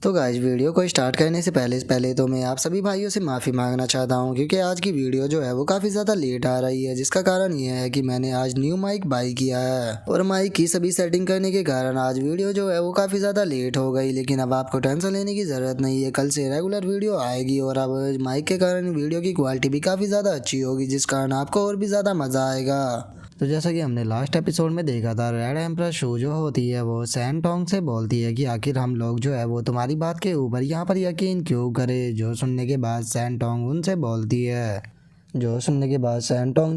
तो guys video को start करने से पहले तो मैं आप सभी भाइयों से माफ़ी मांगना चाहता हूं क्योंकि आज की वीडियो जो है वो काफ़ी ज़्यादा लेट आ रही है, जिसका कारण ये है कि मैंने आज न्यू माइक बाई किया है और माइक की सभी सेटिंग करने के कारण आज वीडियो जो है वो काफ़ी ज़्यादा लेट हो गई। लेकिन अब आपको टेंशन लेने की ज़रूरत नहीं है, कल से रेगुलर वीडियो आएगी और अब माइक के कारण वीडियो की क्वालिटी भी काफ़ी ज़्यादा अच्छी होगी, जिस कारण आपको और भी ज़्यादा मज़ा आएगा। तो जैसा कि हमने लास्ट एपिसोड में देखा था, रेड एम्प्रेस शू जो होती है वो सैनटोंग से बोलती है कि आखिर हम लोग जो है वो तुम्हारी बात के ऊपर यहाँ पर यकीन क्यों करें। जो सुनने के बाद सैनटोंग उनसे बोलती है जो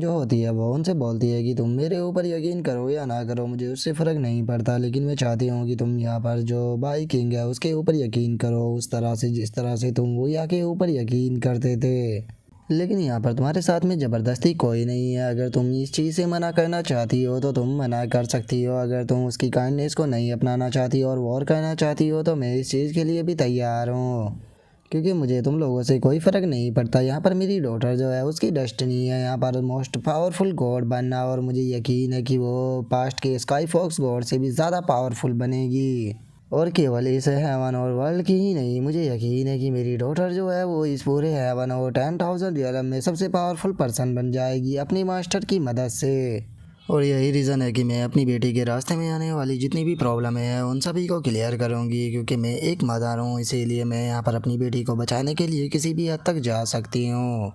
होती है वो उनसे बोलती है कि तुम मेरे ऊपर यकीन करो या ना करो, मुझे उससे फ़र्क नहीं पड़ता, लेकिन मैं चाहती हूँ कि तुम यहाँ पर जो बाई किंग है उसके ऊपर यकीन करो, उस तरह से जिस तरह से तुम वो यहाँ के ऊपर यकीन करते थे। लेकिन यहाँ पर तुम्हारे साथ में ज़बरदस्ती कोई नहीं है। अगर तुम इस चीज़ से मना करना चाहती हो तो तुम मना कर सकती हो। अगर तुम उसकी काइंडनेस को नहीं अपनाना चाहती और वॉर करना चाहती हो तो मैं इस चीज़ के लिए भी तैयार हूँ, क्योंकि मुझे तुम लोगों से कोई फ़र्क नहीं पड़ता। यहाँ पर मेरी डॉटर जो है उसकी डेस्टिनी है यहाँ पर मोस्ट पावरफुल गॉड बनना, और मुझे यकीन है कि वो पास्ट के स्काई फॉक्स गॉड से भी ज़्यादा पावरफुल बनेगी। और केवल इस हेवन और वर्ल्ड की ही नहीं, मुझे यकीन है कि मेरी डॉटर जो है वो इस पूरे हेवन और 10,000 रियलम में सबसे पावरफुल पर्सन बन जाएगी अपनी मास्टर की मदद से। और यही रीज़न है कि मैं अपनी बेटी के रास्ते में आने वाली जितनी भी प्रॉब्लम है उन सभी को क्लियर करूंगी, क्योंकि मैं एक मदर हूँ, इसीलिए मैं यहाँ पर अपनी बेटी को बचाने के लिए किसी भी हद तक जा सकती हूँ।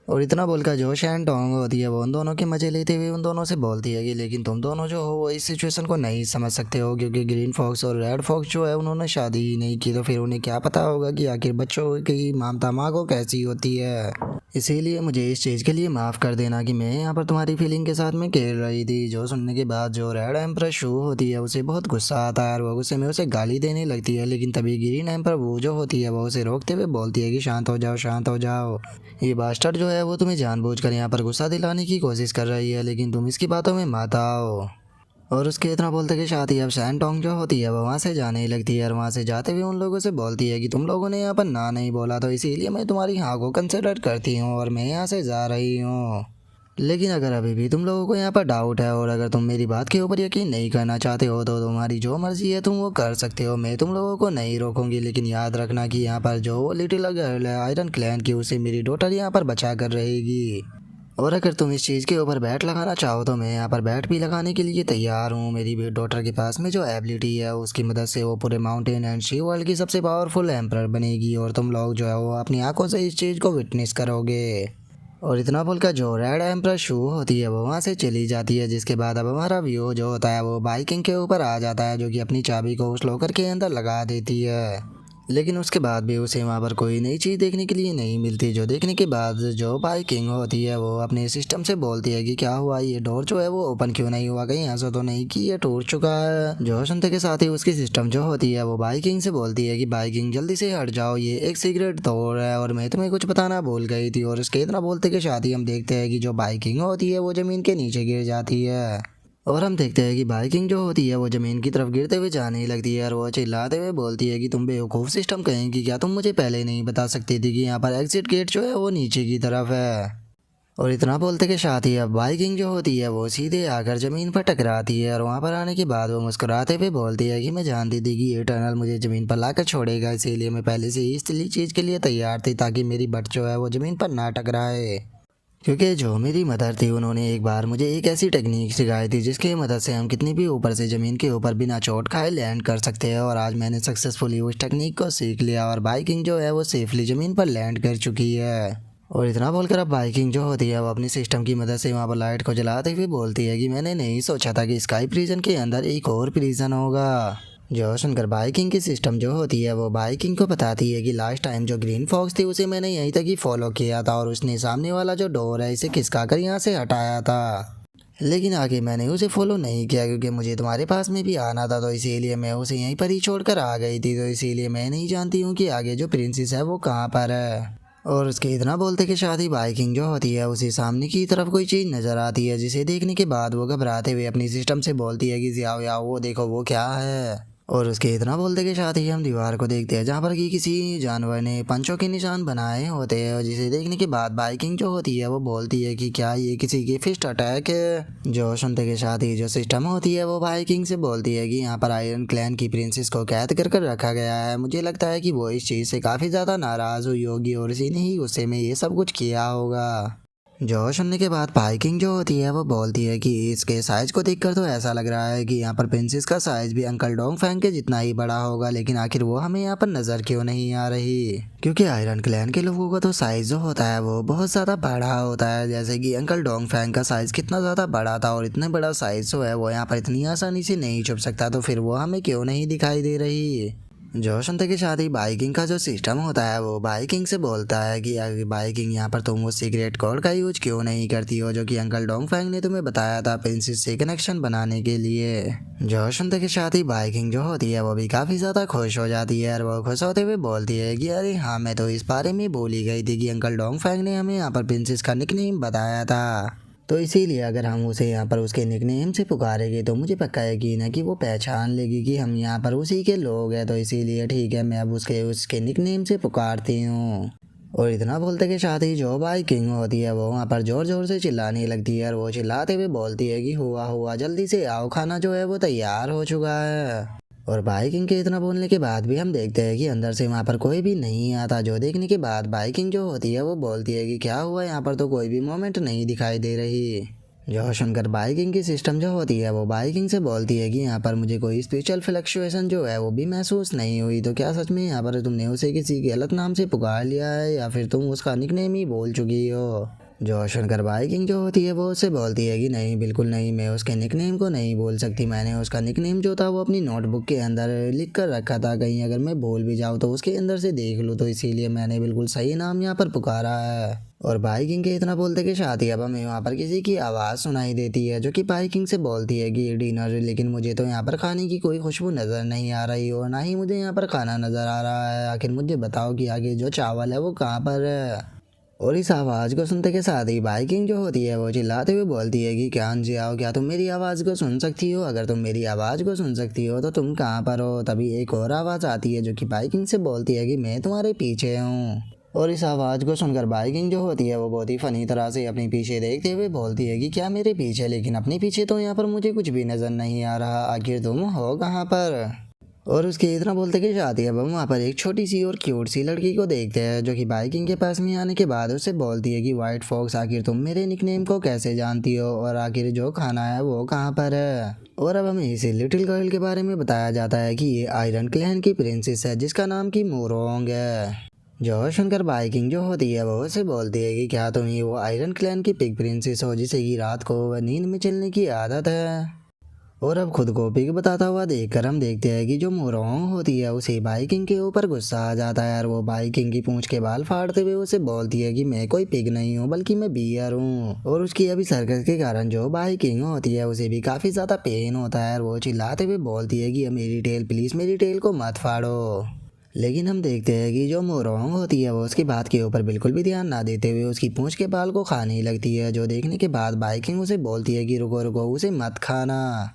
और इतना बोलकर जो शैनटोंग होती है वो उन दोनों के मज़े लेते हुए उन दोनों से बोलती है कि लेकिन तुम दोनों जो हो वो इस सिचुएशन को नहीं समझ सकते हो, क्योंकि ग्रीन फॉक्स और रेड फॉक्स जो है उन्होंने शादी ही नहीं की, तो फिर उन्हें क्या पता होगा कि आखिर बच्चों की ममता माँ को कैसी होती है। इसीलिए मुझे इस चीज़ के लिए माफ़ कर देना कि मैं यहाँ पर तुम्हारी फीलिंग के साथ में खेल रही थी। जो सुनने के बाद जो रेड एम्प्रेस शू होती है उसे बहुत गुस्सा आता है और वो गुस्से में उसे गाली देने लगती है, लेकिन तभी ग्रीन एम्पर वो जो होती है वो उसे रोकते हुए बोलती है कि शांत हो जाओ, शांत हो जाओ। ये बास्टर्ड जो है वो तुम्हें जानबूझकर यहाँ पर गुस्सा दिलाने की कोशिश कर रही है, लेकिन तुम इसकी बातों में मत आओ। और उसके इतना बोलते के साथ ही अब सैनटोंग जो होती है वो वहाँ से जाने लगती है और वहाँ से जाते हुए उन लोगों से बोलती है कि तुम लोगों ने यहाँ पर ना नहीं बोला, तो इसीलिए मैं तुम्हारी हाँ को कंसिडर करती हूँ और मैं यहाँ से जा रही हूँ। लेकिन अगर अभी भी तुम लोगों को यहाँ पर डाउट है और अगर तुम मेरी बात के ऊपर यकीन नहीं करना चाहते हो तो तुम्हारी जो मर्जी है तुम वो कर सकते हो, मैं तुम लोगों को नहीं रोकूंगी। लेकिन याद रखना कि यहाँ पर जो लिटिल गर्ल है आयरन क्लैन की, उसे मेरी डॉटर यहाँ पर बचा कर रहेगी। और अगर तुम इस चीज़ के ऊपर बैट लगाना चाहो तो मैं यहाँ पर बैट भी लगाने के लिए तैयार हूँ। मेरी डॉटर के पास में जो एबिलिटी है उसकी मदद से वो पूरे माउंटेन एंड शी वर्ल्ड की सबसे पावरफुल एम्परर बनेगी और तुम लोग जो है वो अपनी आंखों से इस चीज़ को विटनेस करोगे। और इतना बोलकर जो रेड एम्प्रेस शू होती है वो वहाँ से चली जाती है, जिसके बाद अब हमारा व्यू जो होता है वो बाइकिंग के ऊपर आ जाता है, जो कि अपनी चाबी को उस लॉकर के अंदर लगा देती है। लेकिन उसके बाद भी उसे वहाँ पर कोई नई चीज़ देखने के लिए नहीं मिलती, जो देखने के बाद जो बाइकिंग होती है वो अपने सिस्टम से बोलती है कि क्या हुआ, ये डोर जो है वो ओपन क्यों नहीं हुआ, कहीं ऐसा तो नहीं कि ये टूट चुका है। जो सुनते के साथ ही उसकी सिस्टम जो होती है वो बाइकिंग से बोलती है कि बाइकिंग जल्दी से हट जाओ, ये एक सीक्रेट डोर है और मैं तुम्हें कुछ बताना भूल गई थी। और उसके इतना बोलते के साथ ही हम देखते हैं कि जो बाइकिंग होती है वो ज़मीन के नीचे गिर जाती है और हम देखते हैं कि बाइकिंग जो होती है वो ज़मीन की तरफ गिरते हुए जाने लगती है और वो चिल्लाते हुए बोलती है कि तुम बेवकूफ़ सिस्टम कहेंगी, क्या तुम मुझे पहले नहीं बता सकती थी कि यहाँ पर एग्जिट गेट जो है वो नीचे की तरफ है। और इतना बोलते के साथ ही अब बाइकिंग जो होती है वो सीधे आकर ज़मीन पर टकराती है और वहाँ पर आने के बाद वो मुस्कुराते हुए बोलती है कि मैं जानती थी कि ये टनल मुझे ज़मीन पर लाकर छोड़ेगा, इसीलिए मैं पहले से ही इस चीज़ के लिए तैयार थी ताकि मेरी बट जो है वो ज़मीन पर ना टकराए। क्योंकि जो मेरी मदर थी उन्होंने एक बार मुझे एक ऐसी टेक्निक सिखाई थी जिसकी मदद से हम कितनी भी ऊपर से ज़मीन के ऊपर बिना चोट खाए लैंड कर सकते हैं, और आज मैंने सक्सेसफुली उस टेक्निक को सीख लिया और बाइकिंग जो है वो सेफली ज़मीन पर लैंड कर चुकी है। और इतना बोलकर अब बाइकिंग जो होती है वो अपनी सिस्टम की मदद से वहाँ पर लाइट को जलाते हुए बोलती है कि मैंने नहीं सोचा था कि स्काई प्रिजन के अंदर एक और प्रिजन होगा। जो सुनकर बाइकिंग की सिस्टम जो होती है वो बाइकिंग को बताती है कि लास्ट टाइम जो ग्रीन फॉक्स थी उसे मैंने यहीं तक ही फॉलो किया था और उसने सामने वाला जो डोर है इसे खिसका कर यहाँ से हटाया था, लेकिन आगे मैंने उसे फॉलो नहीं किया क्योंकि मुझे तुम्हारे पास में भी आना था, तो इसीलिए मैं उसे यहीं पर ही छोड़कर आ गई थी। तो इसीलिए मैं नहीं जानती हूँ कि आगे जो प्रिंसेस है वो कहाँ पर है। और उसके इतना बोलते के साथ ही बाइकिंग जो होती है उसे सामने की तरफ कोई चीज़ नज़र आती है, जिसे देखने के बाद वो घबराते हुए अपनी सिस्टम से बोलती है कि जाओ याओ वो देखो वो क्या है। और उसके इतना बोलते के साथ ही हम दीवार को देखते हैं जहाँ पर कि किसी जानवर ने पंचों के निशान बनाए होते हैं, और जिसे देखने के बाद बाइकिंग जो होती है वो बोलती है कि क्या ये किसी की फिस्ट अटैक है। जो सुनते के साथ ही जो सिस्टम होती है वो बाइकिंग से बोलती है कि यहाँ पर आयरन क्लैन की प्रिंसेस को कैद कर रखा गया है। मुझे लगता है कि वो इस चीज़ से काफ़ी ज़्यादा नाराज़ हुई होगी और इसी ने ही गुस्से में ये सब कुछ किया होगा। जो सुनने के बाद बाइकिंग जो होती है वो बोलती है कि इसके साइज को देखकर तो ऐसा लग रहा है कि यहाँ पर प्रिंसेस का साइज भी अंकल डोंग फैंग के जितना ही बड़ा होगा, लेकिन आखिर वो हमें यहाँ पर नजर क्यों नहीं आ रही? क्योंकि आयरन क्लैन के लोगों का तो साइज जो होता है वो बहुत ज्यादा बड़ा होता है, जैसे कि अंकल डोंग फैंग का साइज कितना ज्यादा बड़ा था, और इतना बड़ा साइज जो है वो यहाँ पर इतनी आसानी से नहीं छुप सकता, तो फिर वो हमें क्यों नहीं दिखाई दे रही? जो सुनते के साथ ही बाइकिंग का जो सिस्टम होता है वो बाइकिंग से बोलता है कि बाइकिंग यहाँ पर तुम वो सीक्रेट कोड का यूज क्यों नहीं करती हो जो कि अंकल डोंग फैंग ने तुम्हें बताया था प्रिंसेस से कनेक्शन बनाने के लिए। जो सुनते के साथ ही बाइकिंग जो होती है वो भी काफ़ी ज़्यादा खुश हो जाती है, और वो खुश होते हुए बोलती है कि अरे हाँ, मैं तो इस बारे में भूल ही गई थी कि अंकल डोंग फैंग ने हमें यहाँ पर प्रिंसेस का निकनेम बताया था, तो इसीलिए अगर हम उसे यहाँ पर उसके निकनेम से पुकारेंगे तो मुझे पक्का यकीन है कि वो पहचान लेगी कि हम यहाँ पर उसी के लोग हैं, तो इसीलिए ठीक है, मैं अब उसके निकनेम से पुकारती हूँ। और इतना बोलते के साथ ही जो बाइकिंग होती है वो वहाँ पर जोर जोर से चिल्लाने लगती है, और वो चिल्लाते हुए बोलती है कि हुआ हुआ जल्दी से आओ, खाना जो है वो तैयार हो चुका है। और बाइकिंग के इतना बोलने के बाद भी हम देखते हैं कि अंदर से वहाँ पर कोई भी नहीं आता, जो देखने के बाद बाइकिंग जो होती है वो बोलती है कि क्या हुआ, यहाँ पर तो कोई भी मोमेंट नहीं दिखाई दे रही। जो सुनकर बाइकिंग की सिस्टम जो होती है वो बाइकिंग से बोलती है कि यहाँ पर मुझे कोई स्पिरिचुअल फ्लक्चुएशन जो है वो भी महसूस नहीं हुई, तो क्या सच में यहाँ पर तुमने उसे किसी गलत नाम से पुकार लिया है, या फिर तुम उसका निकनेम ही बोल चुकी हो? जो सुनकर बाइकिंग जो होती है वो उससे बोलती है कि नहीं, बिल्कुल नहीं, मैं उसके निकनेम को नहीं बोल सकती, मैंने उसका निकनेम जो था वो अपनी नोटबुक के अंदर लिख कर रखा था, कहीं अगर मैं भूल भी जाऊँ तो उसके अंदर से देख लूँ, तो इसीलिए मैंने बिल्कुल सही नाम यहाँ पर पुकारा है। और बाइकिंग के इतना बोलते के साथ ही अब हमें वहाँ पर किसी की आवाज़ सुनाई देती है जो कि बाइकिंग से बोलती है कि डिनर, लेकिन मुझे तो यहाँ पर खाने की कोई खुशबू नज़र नहीं आ रही, और ना ही मुझे यहाँ पर खाना नज़र आ रहा है, आखिर मुझे बताओ कि आगे जो चावल है वो कहाँ पर है? और इस आवाज़ को सुनते के साथ ही बाइकिंग जो होती है वो चिल्लाते हुए बोलती है कि क्या जी आओ, क्या तुम मेरी आवाज़ को सुन सकती हो? अगर तुम मेरी आवाज़ को सुन सकती हो तो तुम कहाँ पर हो? तभी एक और आवाज़ आती है जो कि बाइकिंग से बोलती है कि मैं तुम्हारे पीछे हूँ। और इस आवाज़ को सुनकर बाइकिंग जो होती है वो बहुत ही फ़नी तरह से अपने पीछे देखते हुए बोलती है कि क्या मेरे पीछे? लेकिन अपने पीछे तो यहाँ पर मुझे कुछ भी नज़र नहीं आ रहा, आखिर तुम हो कहाँ पर? और उसके इतना बोलते कि शादी है, हम वहाँ पर एक छोटी सी और क्यूट सी लड़की को देखते हैं जो कि बाइकिंग के पास में आने के बाद उससे बोलती है कि वाइट फॉक्स, आखिर तुम मेरे निकनेम को कैसे जानती हो, और आखिर जो खाना है वो कहाँ पर है? और अब हमें इसी लिटिल गर्ल के बारे में बताया जाता है कि ये आयरन क्लैन की प्रिंसेस है जिसका नाम की मोरोंग है। जो सुनकर बाइकिंग जो होती है वो उसे बोलती है कि क्या तुम ही वो आयरन क्लैन की पिग प्रिंसेस हो जिसे कि रात को नींद में चलने की आदत है? और अब खुद को पिग बताता हुआ देखकर हम देखते हैं कि जो मोरोंग होती है उसे बाइकिंग के ऊपर गुस्सा आ जाता है, और वो बाइकिंग की पूंछ के बाल फाड़ते हुए उसे बोलती है कि मैं कोई पिग नहीं हूँ बल्कि मैं बियर हूँ। और उसकी अभी सर्कस के कारण जो बाइकिंग होती है उसे भी काफ़ी ज़्यादा पेन होता है, और वो चिल्लाते हुए बोलती है कि मेरी टेल प्लीज़, मेरी टेल को मत फाड़ो। लेकिन हम देखते हैं कि जो मोरोंग होती है वो उसकी बात के ऊपर बिल्कुल भी ध्यान ना देते हुए उसकी पूंछ के बाल को खाने लगती है, जो देखने के बाद बाइकिंग उसे बोलती है कि रुको रुको, उसे मत खाना।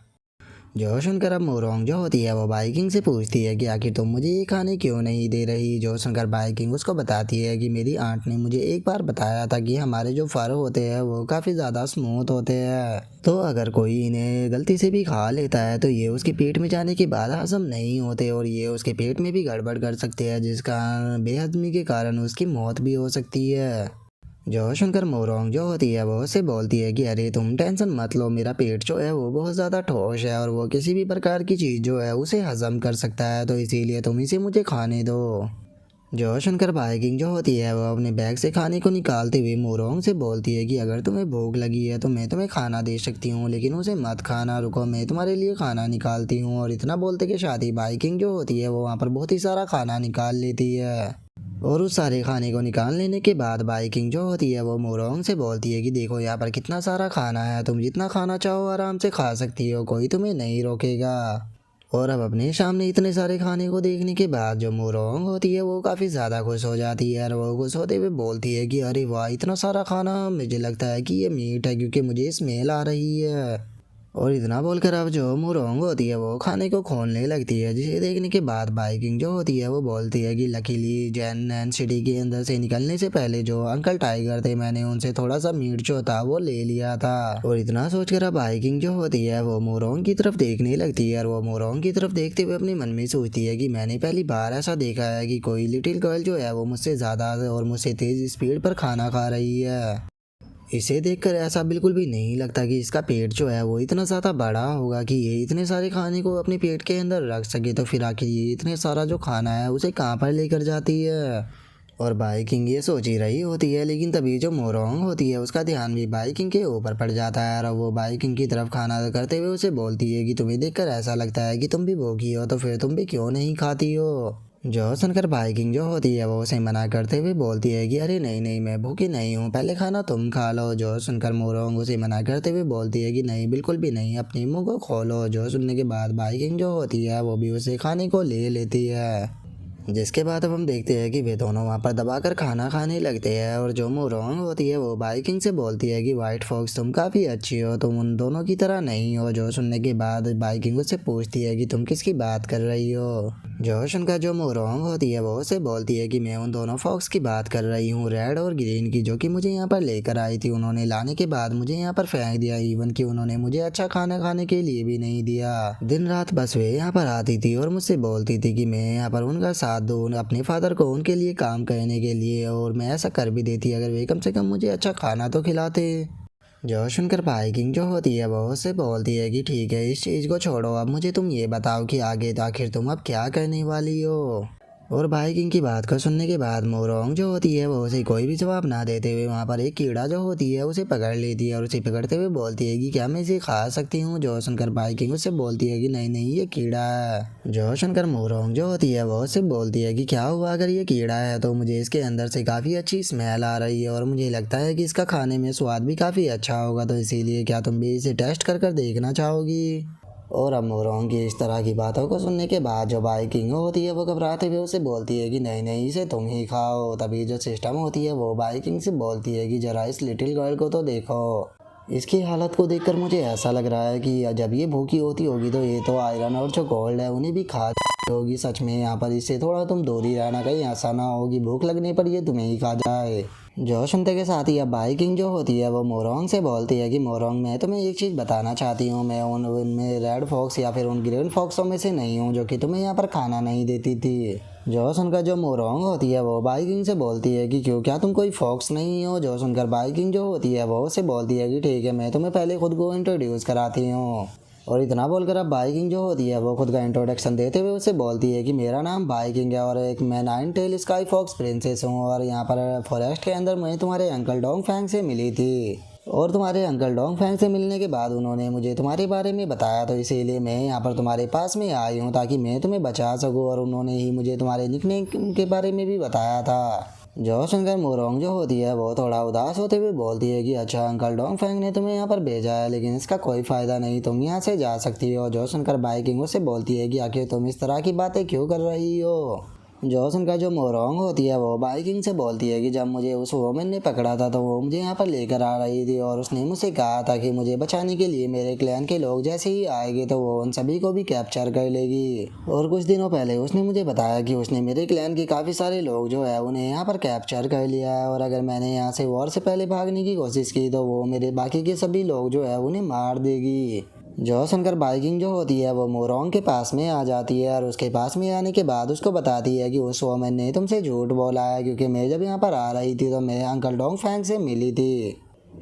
जो सुनकर अब मोरोंग जो होती है वो बाइकिंग से पूछती है कि आखिर तुम मुझे ये खाने क्यों नहीं दे रही? जो सुनकर बाइकिंग उसको बताती है कि मेरी आंट ने मुझे एक बार बताया था कि हमारे जो फर होते हैं वो काफ़ी ज़्यादा स्मूथ होते हैं, तो अगर कोई इन्हें गलती से भी खा लेता है तो ये उसके पेट में जाने के बाद हजम नहीं होते, और ये उसके पेट में भी गड़बड़ कर सकते हैं, जिसका बेहजमी के कारण उसकी मौत भी हो सकती है। जो सुनकर मोरोंग जो होती है वो उससे बोलती है कि अरे तुम टेंशन मत लो, मेरा पेट जो है वो बहुत ज़्यादा ठोस है और वो किसी भी प्रकार की चीज़ जो है उसे हजम कर सकता है, तो इसीलिए तुम इसे मुझे खाने दो। जो सुनकर बाइकिंग जो होती है वो अपने बैग से खाने को निकालते हुए मोरोंग से बोलती है कि अगर तुम्हें भूख लगी है तो मैं तुम्हें खाना दे सकती हूँ, लेकिन उसे मत खाना, रुको मैं तुम्हारे लिए खाना निकालती हूँ। और इतना बोलते कि शादी बाइकिंग जो होती है वो वहाँ पर बहुत ही सारा खाना निकाल लेती है, और उस सारे खाने को निकाल लेने के बाद बाइकिंग जो होती है वो मोरोंग से बोलती है कि देखो यहाँ पर कितना सारा खाना है, तुम जितना खाना चाहो आराम से खा सकती हो, कोई तुम्हें नहीं रोकेगा। और अब अपने सामने इतने सारे खाने को देखने के बाद जो मोरोंग होती है वो काफ़ी ज़्यादा खुश हो जाती है, और वो खुश होते हुए बोलती है कि अरे वाह, इतना सारा खाना, मुझे लगता है कि ये मीट है क्योंकि मुझे स्मेल आ रही है। और इतना बोलकर अब जो मोरोंग होती है वो खाने को खोलने लगती है, जिसे देखने के बाद बाइकिंग जो होती है वो बोलती है कि लकीली जैन एंड सिटी के अंदर से निकलने से पहले जो अंकल टाइगर थे मैंने उनसे थोड़ा सा मीट जो था वो ले लिया था। और इतना सोचकर अब बाइकिंग जो होती है वो मोरोंग की तरफ देखने लगती है और वो मोरोंग की तरफ देखते हुए अपने मन में सोचती है कि मैंने पहली बार ऐसा देखा है कि कोई लिटिल गर्ल जो है वो मुझसे ज़्यादा और मुझसे तेज़ स्पीड पर खाना खा रही है। इसे देखकर ऐसा बिल्कुल भी नहीं लगता कि इसका पेट जो है वो इतना ज़्यादा बड़ा होगा कि ये इतने सारे खाने को अपने पेट के अंदर रख सके। तो फिर आखिर ये इतने सारा जो खाना है उसे कहाँ पर लेकर जाती है। और बाइकिंग ये सोच ही रही होती है, लेकिन तभी जो मोरोंग होती है उसका ध्यान भी बाइकिंग के ऊपर पड़ जाता है और वो बाइकिंग की तरफ खाना करते हुए उसे बोलती है कि तुम्हें देखकर ऐसा लगता है कि तुम भी भूखी हो, तो फिर तुम भी क्यों नहीं खाती हो। जो सुनकर बाइकिंग जो होती है वो उसे मना करते हुए बोलती है कि अरे नहीं नहीं, मैं भूखी नहीं हूँ, पहले खाना तुम खा लो। जो सुनकर मोरोंग उसे मना करते हुए बोलती है कि नहीं, बिल्कुल भी नहीं, अपने मुंह को खोलो। जो सुनने के बाद बाइकिंग जो होती है वो भी उसे खाने को ले लेती है। जिसके बाद अब हम देखते हैं कि वे दोनों वहाँ पर दबाकर खाना खाने लगते हैं और जो मोरोंग होती है वो बाइकिंग से बोलती है कि वाइट फॉक्स तुम काफ़ी अच्छी हो, तुम उन दोनों की तरह नहीं हो। जो सुनने के बाद बाइकिंग उससे पूछती है कि तुम किसकी बात कर रही हो। जो सुनकर जो मोरोंग होती है वो उसे बोलती है कि मैं उन दोनों फॉक्स की बात कर रही हूँ, रेड और ग्रीन की, जो कि मुझे यहाँ पर लेकर आई थी। उन्होंने लाने के बाद मुझे यहाँ पर फेंक दिया, इवन कि उन्होंने मुझे अच्छा खाना खाने के लिए भी नहीं दिया। दिन रात बस वे यहाँ पर आती थी और मुझसे बोलती थी कि मैं यहाँ पर उनका साथ दूँ अपने फादर को उनके लिए काम करने के लिए, और मैं ऐसा कर भी देती अगर वे कम से कम मुझे अच्छा खाना तो खिलाते। जो सुनकर बाइकिंग जो होती है वो उससे बोलती है कि ठीक है, इस चीज़ को छोड़ो, अब मुझे तुम ये बताओ कि आगे आखिर तुम अब क्या करने वाली हो। और बाइकिंग की बात को सुनने के बाद मोरोंग जो होती है वो उसे कोई भी जवाब ना देते हुए वहाँ पर एक कीड़ा जो होती है उसे पकड़ लेती है और उसे पकड़ते हुए बोलती है कि क्या मैं इसे खा सकती हूँ। जो सुनकर बाइकिंग उससे बोलती है कि नहीं नहीं, ये कीड़ा है। जो सुनकर मोरोंग जो होती है वो उससे बोलती है कि क्या हुआ अगर ये कीड़ा है, तो मुझे इसके अंदर से काफ़ी अच्छी स्मेल आ रही है और मुझे लगता है कि इसका खाने में स्वाद भी काफ़ी अच्छा होगा, तो इसीलिए क्या तुम भी इसे टेस्ट कर कर देखना चाहोगी। और अब मोरोंग की इस तरह की बातों को सुनने के बाद जो बाइकिंग होती है वो घबराते हुए उसे बोलती है कि नहीं नहीं, इसे तुम ही खाओ। तभी जो सिस्टम होती है वो बाइकिंग से बोलती है कि जरा इस लिटिल गर्ल को तो देखो, इसकी हालत को देखकर मुझे ऐसा लग रहा है कि जब ये भूखी होती होगी तो ये तो आयरन और जो गोल्ड है उन्हें भी खा होगी। सच में यहाँ पर इससे थोड़ा तुम दूर ही रहना, कहीं ऐसा ना होगी भूख लगने पर ये तुम्हें ही खा जाए। जो सुनते के साथ ही अब बाइकिंग जो होती है वो मोरोंग से बोलती है कि मोरोंग, मैं तुम्हें एक चीज़ बताना चाहती हूँ, मैं उनमें रेड फॉक्स या फिर उन ग्रीन फॉक्सों में से नहीं हूँ जो कि तुम्हें यहाँ पर खाना नहीं देती थी। जो सुनकर जो मोरोंग होती है वो बाइकिंग से बोलती है कि क्यों, क्या तुम कोई फॉक्स नहीं हो। जो सुनकर बाइकिंग जो होती है वो उसे बोलती है कि ठीक है, मैं तुम्हें पहले खुद को इंट्रोड्यूस कराती हूँ। और इतना बोलकर अब बाइकिंग जो होती है वो खुद का इंट्रोडक्शन देते हुए उससे बोलती है कि मेरा नाम बाइकिंग है और एक मैं nine tail sky fox princess हूँ, और यहाँ पर फॉरेस्ट के अंदर मैं तुम्हारे अंकल डोंग फैंग से मिली थी। और तुम्हारे अंकल डोंग फैंग से मिलने के बाद उन्होंने मुझे तुम्हारे बारे में बताया, तो इसीलिए मैं यहाँ पर तुम्हारे पास में आई हूँ ताकि मैं तुम्हें बचा सकूँ। और उन्होंने ही मुझे तुम्हारे निकनेम के बारे में भी बताया था। जो सुनकर मोरोंग जो होती है वो थोड़ा उदास होते हुए बोलती है कि अच्छा, अंकल डोंग फैंग ने तुम्हें यहाँ पर भेजा है, लेकिन इसका कोई फ़ायदा नहीं, तुम यहाँ से जा सकती हो। जो सुनकर बाइकिंग उससे बोलती है कि आखिर तुम इस तरह की बातें क्यों कर रही हो। जो सुनकर जो मोरोंग होती है वो बाइकिंग से बोलती है कि जब मुझे उस वोमेन ने पकड़ा था तो वो मुझे यहाँ पर लेकर आ रही थी और उसने मुझसे कहा था कि मुझे बचाने के लिए मेरे क्लैन के लोग जैसे ही आएंगे तो वो उन सभी को भी कैप्चर कर लेगी। और कुछ दिनों पहले उसने मुझे बताया कि उसने मेरे क्लैन के काफ़ी सारे लोग जो है उन्हें यहाँ पर कैप्चर कर लिया है, और अगर मैंने यहाँ से वॉर से पहले भागने की कोशिश की तो वो मेरे बाकी के सभी लोग जो है उन्हें मार देगी। जो सुनकर बाइकिंग जो होती है वो मोरोंग के पास में आ जाती है और उसके पास में आने के बाद उसको बताती है कि उस वोमेन ने तुमसे झूठ बोला है, क्योंकि मैं जब यहाँ पर आ रही थी तो मैं अंकल डोंग फैंग से मिली थी,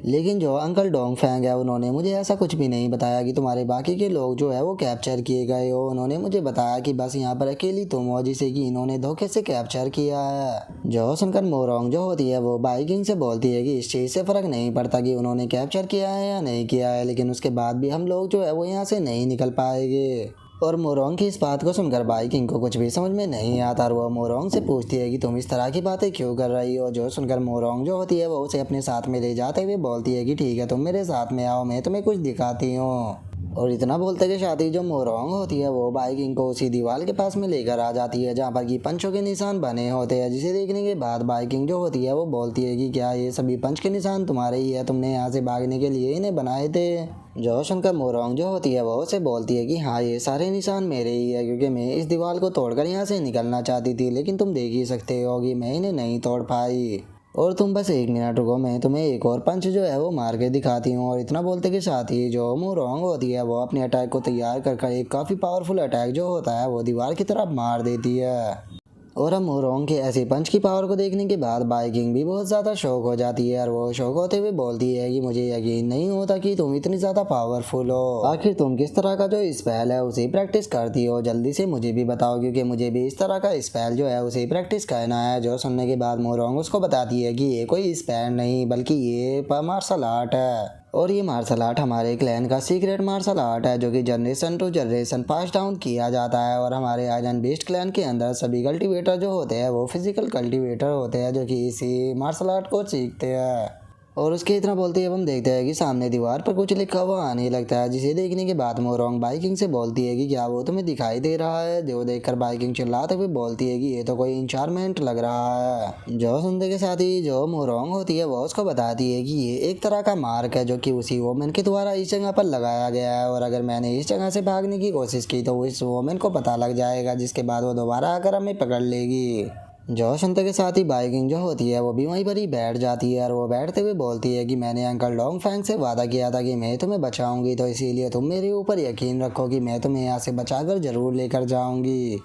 लेकिन जो अंकल डोंग फैंग है उन्होंने मुझे ऐसा कुछ भी नहीं बताया कि तुम्हारे बाकी के लोग जो है वो कैप्चर किए गए हो। उन्होंने मुझे बताया कि बस यहाँ पर अकेली तुम हो जिसे कि इन्होंने धोखे से कैप्चर किया है। जो सुनकर मोरोंग जो होती है वो बाइकिंग से बोलती है कि इस चीज़ से फ़र्क नहीं पड़ता कि उन्होंने कैप्चर किया है या नहीं किया है, लेकिन उसके बाद भी हम लोग जो है वो यहाँ से नहीं निकल पाएंगे। और मोरोंग की इस बात को सुनकर बाइकिंग को कुछ भी समझ में नहीं आता और वो मोरोंग से पूछती है कि तुम इस तरह की बातें क्यों कर रही हो। जो सुनकर मोरोंग जो होती है वो उसे अपने साथ में ले जाते हुए बोलती है कि ठीक है, तुम मेरे साथ में आओ, मैं तुम्हें कुछ दिखाती हूँ। और इतना बोलते के साथ ही जो मोरोंग होती है वो बाइकिंग को उसी दीवार के पास में लेकर आ जाती है जहाँ पर कि पंचों के निशान बने होते हैं, जिसे देखने के बाद बाइकिंग जो होती है वो बोलती है कि क्या ये सभी पंच के निशान तुम्हारे ही है, तुमने यहाँ से भागने के लिए इन्हें बनाए थे। जो सुनकर मोरोंग जो होती है वो उसे बोलती है कि हाँ ये सारे निशान मेरे ही है, क्योंकि मैं इस दीवार को तोड़कर यहाँ से निकलना चाहती थी, लेकिन तुम देख ही सकते हो कि मैं इन्हें नहीं तोड़ पाई। और तुम बस 1 मिनट रुको, मैं तुम्हें एक और पंच जो है वो मार के दिखाती हूँ। और इतना बोलते के साथ ही जो मोरोंग होती है वो अपने अटैक को तैयार कर एक काफ़ी पावरफुल अटैक जो होता है वो दीवार की तरफ मार देती है। और हम मोरोंग के ऐसे पंच की पावर को देखने के बाद बाइकिंग भी बहुत ज़्यादा शौक हो जाती है और वो शौक होते हुए बोलती है कि मुझे यकीन नहीं होता कि तुम इतनी ज़्यादा पावरफुल हो, आखिर तुम किस तरह का जो स्पेल है उसे प्रैक्टिस करती हो, जल्दी से मुझे भी बताओ, क्योंकि मुझे भी इस तरह का स्पेल जो है उसे प्रैक्टिस करना है। जो सुनने के बाद मोरोंग उसको बताती है कि ये कोई स्पेल नहीं बल्कि ये मार्शल आर्ट है, और ये मार्शल आर्ट हमारे क्लैन का सीक्रेट मार्शल आर्ट है जो कि generation to generation pass down किया जाता है। और हमारे आइलैंड बेस्ड क्लैन के अंदर सभी कल्टीवेटर जो होते हैं वो फिजिकल कल्टीवेटर होते हैं जो कि इसी मार्शल आर्ट को सीखते हैं। और उसके इतना बोलते ही अब हम देखते हैं कि सामने दीवार पर कुछ लिखा हुआ आने लगता है, जिसे देखने के बाद मोरोंग बाइकिंग से बोलती है कि क्या वो तुम्हें दिखाई दे रहा है। जो देखकर बाइकिंग चिल्लाते हुए बोलती है कि ये तो कोई इंचार्मेंट लग रहा है। जो सुनते के साथ ही जो मोरोंग होती है वो उसको बताती है कि ये एक तरह का मार्क है जो कि उसी वोमेन के द्वारा इस जगह पर लगाया गया है, और अगर मैंने इस जगह से भागने की कोशिश की तो इस वोमेन को पता लग जाएगा, जिसके बाद वो दोबारा आकर हमें पकड़ लेगी। जो सुनते के साथ ही बाइकिंग जो होती है वो भी वहीं पर ही बैठ जाती है और वो बैठते हुए बोलती है कि मैंने अंकल डोंग फैंग से वादा किया था कि मैं तुम्हें बचाऊंगी, तो इसीलिए तुम मेरे ऊपर यकीन रखो कि मैं तुम्हें यहाँ से बचाकर ज़रूर लेकर जाऊंगी।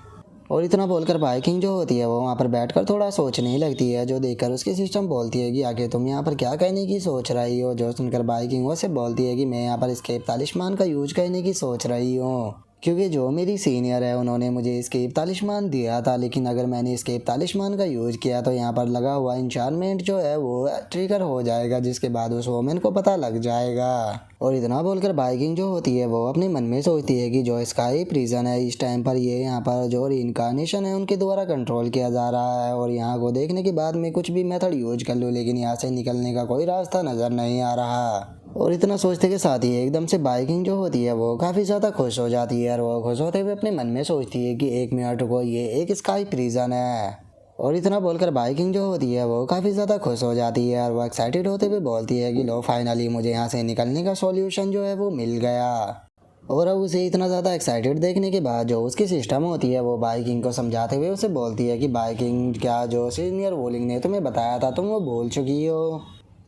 और इतना बोलकर बाइकिंग जो होती है वो वहाँ पर बैठकर थोड़ा सोचने लगती है, जो देखकर उसकी सिस्टम बोलती है कि आखिर तुम यहाँ पर क्या कहने की सोच रही हो। जो सुनकर बाइकिंग वो से बोलती है कि मैं यहाँ पर एस्केप तालिस्मान का यूज करने की सोच रही हूँ, क्योंकि जो मेरी सीनियर है उन्होंने मुझे एस्केप तालिस्मान दिया था, लेकिन अगर मैंने एस्केप तालिस्मान का यूज किया तो यहाँ पर लगा हुआ इंचार्मेंट जो है वो ट्रिगर हो जाएगा, जिसके बाद उस वोमेन को पता लग जाएगा। और इतना बोलकर बाइकिंग जो होती है वो अपने मन में सोचती है कि जो स्काई प्रिजन है इस टाइम पर ये यहाँ पर जो इनकारनेशन है उनके द्वारा कंट्रोल किया जा रहा है, और यहाँ को देखने के बाद मैं कुछ भी मेथड यूज कर लूँ लेकिन यहाँ से निकलने का कोई रास्ता नज़र नहीं आ रहा। और इतना सोचते के साथ ही एकदम से बाइकिंग जो होती है वो काफ़ी ज़्यादा खुश हो जाती है और वो खुश होते हुए अपने मन में सोचती है कि 1 मिनट रुको, ये एक स्काई प्रिजन है। और इतना बोलकर बाइकिंग जो होती है वो काफ़ी ज़्यादा खुश हो जाती है और वो एक्साइटेड होते हुए बोलती है कि लो फाइनली मुझे यहाँ से निकलने का सॉल्यूशन जो है वो मिल गया। और अब उसे इतना ज़्यादा एक्साइटेड देखने के बाद जो उसकी सिस्टम होती है वो बाइकिंग को समझाते हुए उसे बोलती है कि बाइकिंग, क्या जो सीनियर वोलिंग ने तुम्हें बताया था तुम वो भूल चुकी हो।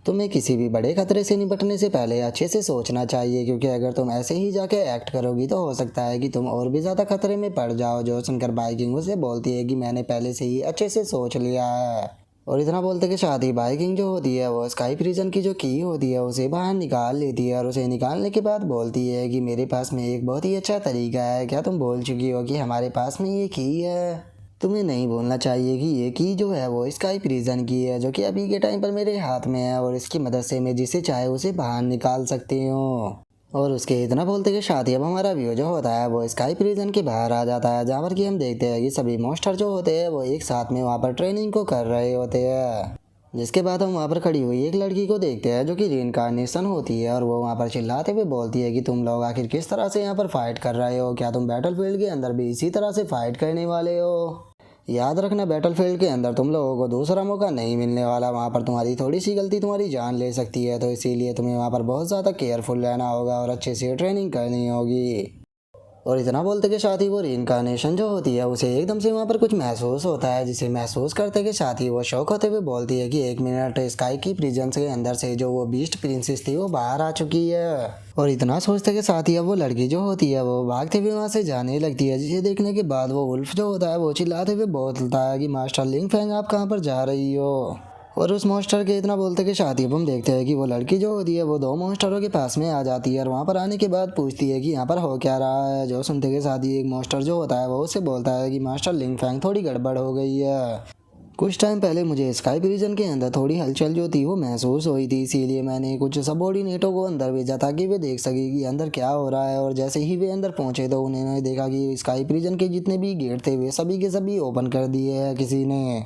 तुम्हें किसी भी बड़े खतरे से निपटने से पहले अच्छे से सोचना चाहिए, क्योंकि अगर तुम ऐसे ही जाके एक्ट करोगी तो हो सकता है कि तुम और भी ज़्यादा खतरे में पड़ जाओ। जो सुनकर बाइकिंग उसे बोलती है कि मैंने पहले से ही अच्छे से सोच लिया है। और इतना बोलते कि शादी बाइकिंग जो होती है वो स्काई प्रिजन की जो की होती है उसे बाहर निकाल लेती है और उसे निकालने के बाद बोलती है कि मेरे पास में एक बहुत ही अच्छा तरीका है, क्या तुम भूल चुकी हो कि हमारे पास में ये की है। तुम्हें नहीं भूलना चाहिए कि ये की जो है वो स्काई प्रिजन की है, जो कि अभी के टाइम पर मेरे हाथ में है और इसकी मदद से मैं जिसे चाहे उसे बाहर निकाल सकती हूँ। और उसके इतना बोलते कि शादी अब हमारा व्यू जो होता है वो स्काई प्रिजन के बाहर आ जाता है, जहाँ पर कि हम देखते हैं कि सभी मॉन्स्टर जो होते हैं वो एक साथ में वहाँ पर ट्रेनिंग को कर रहे होते हैं। जिसके बाद हम वहाँ पर खड़ी हुई एक लड़की को देखते हैं जो कि रीइंकार्नेशन होती है और वो वहाँ पर चिल्लाते हुए बोलती है कि तुम लोग आखिर किस तरह से यहाँ पर फाइट कर रहे हो, क्या तुम बैटलफील्ड के अंदर भी इसी तरह से फाइट करने वाले हो। याद रखना बैटलफील्ड के अंदर तुम लोगों को दूसरा मौका नहीं मिलने वाला, वहाँ पर तुम्हारी थोड़ी सी गलती तुम्हारी जान ले सकती है, तो इसीलिए तुम्हें वहाँ पर बहुत ज़्यादा केयरफुल रहना होगा और अच्छे से ट्रेनिंग करनी होगी। और इतना बोलते के साथ ही वो रीइंकार्नेशन जो होती है उसे एकदम से वहाँ पर कुछ महसूस होता है, जिसे महसूस करते के साथ ही वो शौक होते हुए बोलती है कि 1 मिनट, स्काई की प्रिजन के अंदर से जो वो बीस्ट प्रिंसेस थी वो बाहर आ चुकी है। और इतना सोचते के साथ ही अब वो लड़की जो होती है वो भागते हुए वहाँ से जाने लगती है, जिसे देखने के बाद वो वुल्फ जो होता है वो चिल्लाते हुए बोलता है कि मास्टर लिंग फैंग आप कहाँ पर जा रही हो। और उस मॉन्स्टर के इतना बोलते के साथ ही अब हम देखते हैं कि वो लड़की जो होती है वो 2 मॉन्स्टरों के पास में आ जाती है और वहाँ पर आने के बाद पूछती है कि यहाँ पर हो क्या रहा है। जो सुनते के साथ ही एक मॉन्स्टर जो होता है वो उससे बोलता है कि मास्टर लिंग फैंग थोड़ी गड़बड़ हो गई है। कुछ टाइम पहले मुझे स्काई प्रिजन के अंदर थोड़ी हलचल जो थी वो महसूस हुई थी, इसीलिए मैंने कुछ सबऑर्डिनेटों को अंदर भेजा ताकि वे देख सके कि अंदर क्या हो रहा है। और जैसे ही वे अंदर पहुंचे तो उन्होंने देखा कि स्काई प्रिजन के जितने भी गेट थे वे सभी के सभी ओपन कर दिए हैं किसी ने।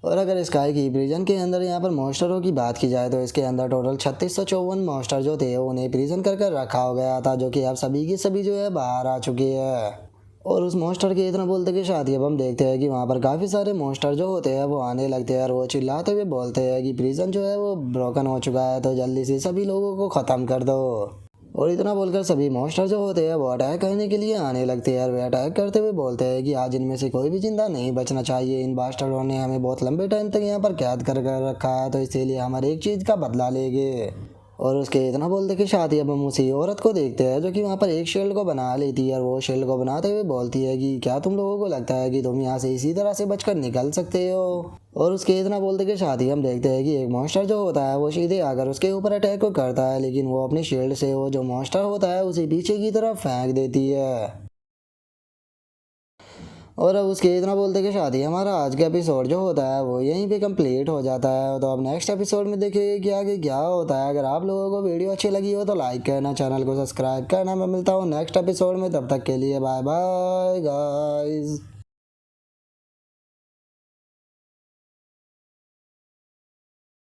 और अगर स्काई की प्रिजन के अंदर यहाँ पर मॉन्स्टरों की बात की जाए तो इसके अंदर टोटल 3654 मॉन्स्टर जो थे उन्हें प्रिजन कर रखा हो गया था, जो कि अब सभी की सभी जो है बाहर आ चुकी है। और उस मॉन्स्टर के इतना बोलते के साथ ही अब हम देखते हैं कि वहाँ पर काफ़ी सारे मॉन्स्टर जो होते हैं वो आने लगते हैं और वो चिल्लाते हुए बोलते हैं कि प्रिजन जो है वो ब्रोकन हो चुका है, तो जल्दी से सभी लोगों को ख़त्म कर दो। और इतना बोलकर सभी मॉन्स्टर जो होते हैं वो अटैक करने के लिए आने लगते हैं और वे अटैक करते हुए बोलते हैं कि आज इनमें से कोई भी जिंदा नहीं बचना चाहिए। इन बास्टर्डों ने हमें बहुत लंबे टाइम तक यहाँ पर कैद कर रखा है, तो इसीलिए हम हर एक चीज़ का बदला लेंगे। और उसके इतना बोलते कि साथ ही अब हम उसी औरत को देखते हैं जो कि वहाँ पर एक शील्ड को बना लेती है और वो शील्ड को बनाते हुए बोलती है कि क्या तुम लोगों को लगता है कि तुम यहाँ से इसी तरह से बचकर निकल सकते हो। और उसके इतना बोलते के साथ ही हम देखते हैं कि एक मॉन्स्टर जो होता है वो सीधे आकर उसके ऊपर अटैक को करता है, लेकिन वो अपनी शील्ड से वो जो मॉन्स्टर होता है उसे पीछे की तरफ फेंक देती है। और अब उसके इतना बोलते के साथ ही हमारा आज का एपिसोड जो होता है वो यहीं पे कंप्लीट हो जाता है। तो अब नेक्स्ट एपिसोड में देखेंगे कि आगे क्या होता है। अगर आप लोगों को वीडियो अच्छी लगी हो तो लाइक करना, चैनल को सब्सक्राइब करना। मैं मिलता हूँ नेक्स्ट एपिसोड में, तब तक के लिए बाय बाय गाइस।